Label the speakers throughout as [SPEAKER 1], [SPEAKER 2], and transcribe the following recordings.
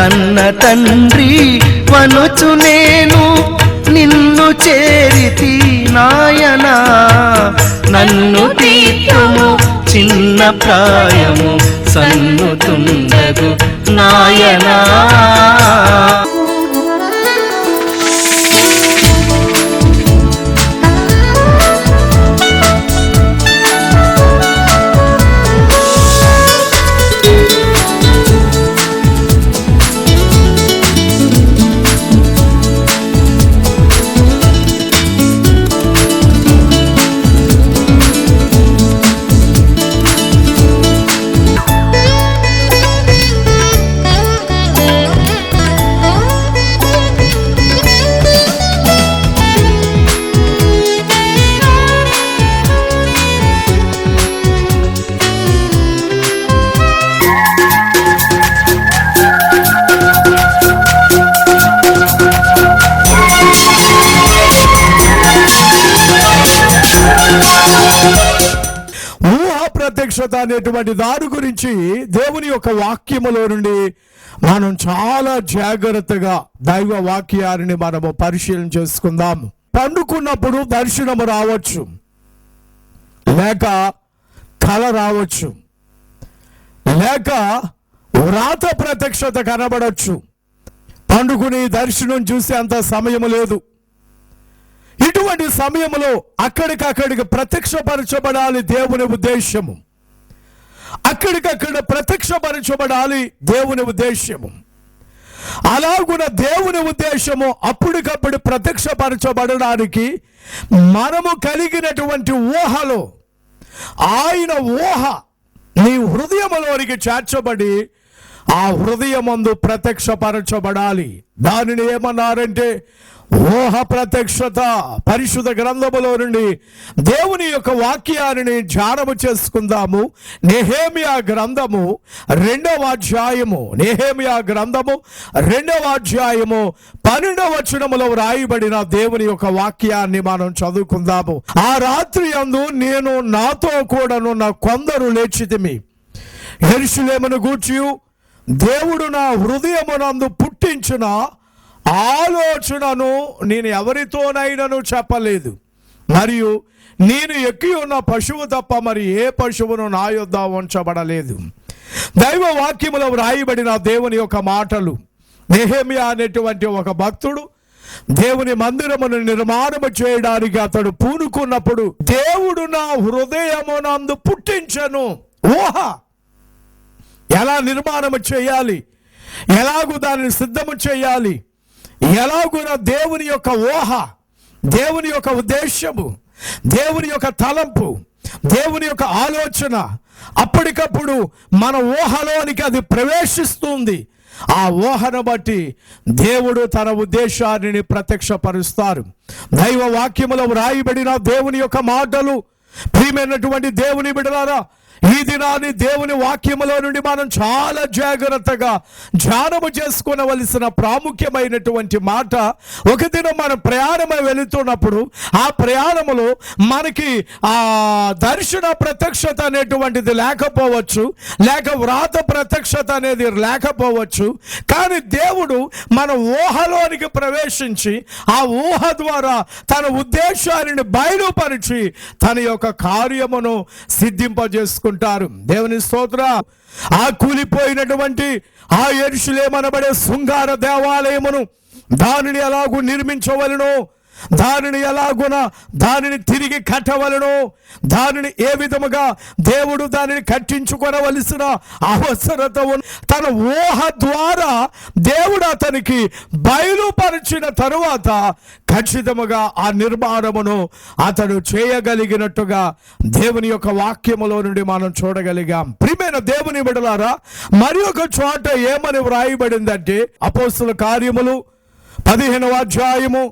[SPEAKER 1] కన్న తండ్రి వనుచు నేను నిన్ను చేరితి నాయనా, నన్ను తీర్చుము చిన్న ప్రాయము సన్నుతుండగు నాయనా.
[SPEAKER 2] ప్రత్యక్షత అనేటువంటి దాని గురించి దేవుని యొక్క వాక్యములో నుండి మనం చాలా జాగ్రత్తగా దైవ వాక్యాన్ని మనము పరిశీలన చేసుకుందాము. పండుకున్నప్పుడు దర్శనము రావచ్చు, లేక కల రావచ్చు, లేక వ్రాత ప్రత్యక్షత కనబడవచ్చు. పండుకుని దర్శనం చూసే అంత సమయం లేదు. ఇటువంటి సమయంలో అక్కడికక్కడికి ప్రత్యక్షపరచబడాలి దేవుని ఉద్దేశము. అక్కడికక్కడ ప్రత్యక్షపరచబడాలి దేవుని ఉద్దేశము. అలాగున దేవుని ఉద్దేశము అప్పటికప్పుడు ప్రత్యక్షపరచబడడానికి మనము కలిగినటువంటి ఊహలో ఆయన ఊహ నీ హృదయములోనికి చేర్చబడి ఆ హృదయమందు ప్రత్యక్షపరచబడాలి. దానిని ఏమన్నారంటే ఊహ ప్రత్యక్షత. పరిశుద్ధ గ్రంథములో నుండి దేవుని యొక్క వాక్యాన్ని ధ్యానము చేసుకుందాము. నెహెమ్యా గ్రంథము 2వ అధ్యాయము, నెహెమ్యా గ్రంథము 2వ అధ్యాయము 12వ వచనములో వ్రాయబడిన దేవుని యొక్క వాక్యాన్ని మనం చదువుకుందాము. ఆ రాత్రి యందు నేను నాతో కూడానున్న కొందరు లేచితిమి. యెరూషలేమును గూర్చి దేవుడు నా హృదయమునందు పుట్టించిన ఆలోచనను నేను ఎవరితోనైనాను చెప్పలేదు, మరియు నేను ఎక్కి ఉన్న పశువు తప్ప మరి ఏ పశువును నా యొద్ద ఉంచబడలేదు. దైవ వాక్యములో వ్రాయబడిన దేవుని యొక్క మాటలు. నెహెమ్యా అనేటువంటి ఒక భక్తుడు దేవుని మందిరమును నిర్మాణము చేయడానికి అతడు పూనుకున్నప్పుడు దేవుడు నా హృదయమునందు పుట్టించను ఊహ. ఎలా నిర్మాణము చేయాలి, ఎలాగూ దానిని సిద్ధము చేయాలి, ఎలాగున దేవుని యొక్క ఊహ, దేవుని యొక్క ఉద్దేశము, దేవుని యొక్క తలంపు, దేవుని యొక్క ఆలోచన అప్పటికప్పుడు మన ఊహలోనికి అది ప్రవేశిస్తుంది. ఆ ఊహను బట్టి దేవుడు తన ఉద్దేశాన్ని ప్రత్యక్షపరుస్తారు. దైవ వాక్యములో వ్రాయబడిన దేవుని యొక్క మాటలు. ప్రియమైనటువంటి దేవుని బిడ్డలారా, ఈ దినాన్ని దేవుని వాక్యములో నుండి మనం చాలా జాగ్రత్తగా ధ్యానము చేసుకునవలసిన ప్రాముఖ్యమైనటువంటి మాట. ఒక దినం మనం ప్రయాణమై వెళుతున్నప్పుడు ఆ ప్రయాణములో మనకి ఆ దర్శన ప్రత్యక్షత అనేటువంటిది లేకపోవచ్చు, లేక వ్రాత ప్రత్యక్షత అనేది లేకపోవచ్చు. కానీ దేవుడు మన ఊహలోనికి ప్రవేశించి ఆ ఊహ ద్వారా తన ఉద్దేశాన్ని బయలుపరిచి తన యొక్క కార్యమును సిద్ధింపజేసుకుంటారు. దేవుని స్తోత్ర. ఆ కూలిపోయినటువంటి ఆ యెరూషలేమనబడే శృంగార దేవాలయమును దానిని ఎలాగూ నిర్మించవలెనో, దానిని ఎలాగున దానిని తిరిగి కట్టవలెనో, దానిని ఏ విధముగా దేవుడు దానిని కట్టించుకొనవలసిన అవసరత తన ఊహ ద్వారా దేవుడు అతనికి బయలుపరిచిన తరువాత ఖచ్చితముగా ఆ నిర్మాణమును అతడు చేయగలిగినట్టుగా దేవుని యొక్క వాక్యములో నుండి మనం చూడగలిగాం. ప్రియమైన దేవుని బిడ్డలారా, మరి ఒక చోట ఏమని వ్రాయబడిందంటే అపోస్తలుల కార్యములు 15వ అధ్యాయము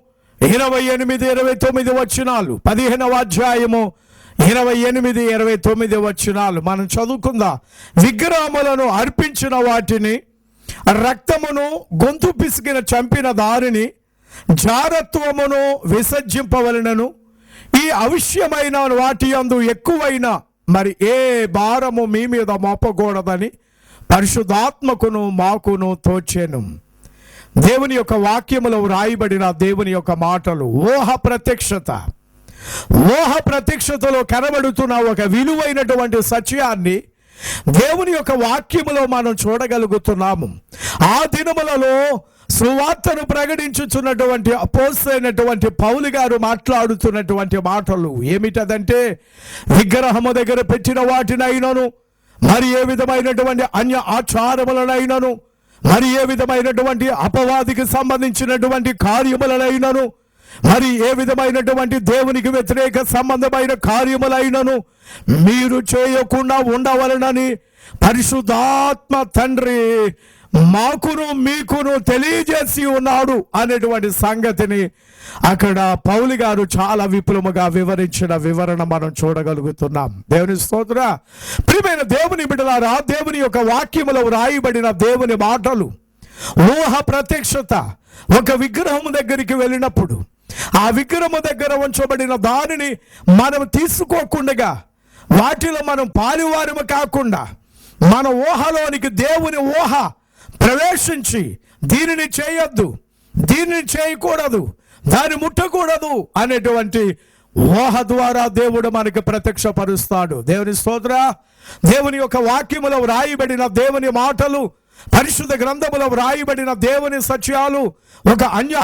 [SPEAKER 2] 28-29 వచనాలు. 15వ అధ్యాయము 28-29 వచనాలు మనం చదువుకుందాం. విగ్రహములను అర్పించిన వాటిని, రక్తమును, గొంతు పిసికిన చంపిన దారిని, జారత్వమును విసర్జింపవలెనను. ఈ అవశ్యమైన వాటి యందు ఎక్కువైన మరి ఏ భారము మీ మీద మోపకూడదని పరిశుద్ధాత్మకును మాకును తోచెను. దేవుని యొక్క వాక్యములో వ్రాయబడిన దేవుని యొక్క మాటలు ఊహ ప్రత్యక్షతలో కనబడుతున్న ఒక విలువైనటువంటి సత్యాన్ని దేవుని యొక్క వాక్యములో మనం చూడగలుగుతున్నాము. ఆ దినములలో సువార్తను ప్రకటించుచున్నటువంటి అపోస్తలుడైనటువంటి పౌలు గారు మాట్లాడుతున్నటువంటి మాటలు ఏమిటదంటే, విగ్రహము దగ్గర పెట్టిన వాటినైనను, మరి ఏ విధమైనటువంటి అన్య ఆచారములనైనను, మరి ఏ విధమైనటువంటి అపవాదికి సంబంధించినటువంటి కార్యములనైనను, మరి ఏ విధమైనటువంటి దేవునికి వ్యతిరేక సంబంధమైన కార్యములైనను మీరు చేయకుండా ఉండవలనని పరిశుద్ధాత్మ తండ్రి మాకును మీకును తెలియజేసి ఉన్నాడు అనేటువంటి సంగతిని అక్కడ పౌలు గారు చాలా విపులముగా వివరించిన వివరణ మనం చూడగలుగుతున్నాం. దేవుని స్తోత్ర. ప్రియమైన దేవుని బిడ్డలారా, దేవుని యొక్క వాక్యములో వ్రాయబడిన దేవుని మాటలు ఊహ ప్రత్యక్షత. ఒక విగ్రహము దగ్గరికి వెళ్ళినప్పుడు ఆ విగ్రహము దగ్గర ఉంచబడిన దానిని మనం తీసుకోకుండా, వాటిలో మనం పాలువారము కాకుండా, మన ఊహలోనికి దేవుని ఊహ ప్రవేశించి దీనిని చేయొద్దు, దీనిని చేయకూడదు, దాన్ని ముట్టకూడదు అనేటువంటి ఊహ ద్వారా దేవుడు మనకి ప్రత్యక్షపరుస్తాడు. దేవుని స్తోత్ర. దేవుని యొక్క వాక్యములో వ్రాయబడిన దేవుని మాటలు, పరిశుద్ధ గ్రంథములో వ్రాయబడిన దేవుని సత్యాలు ఒక అన్య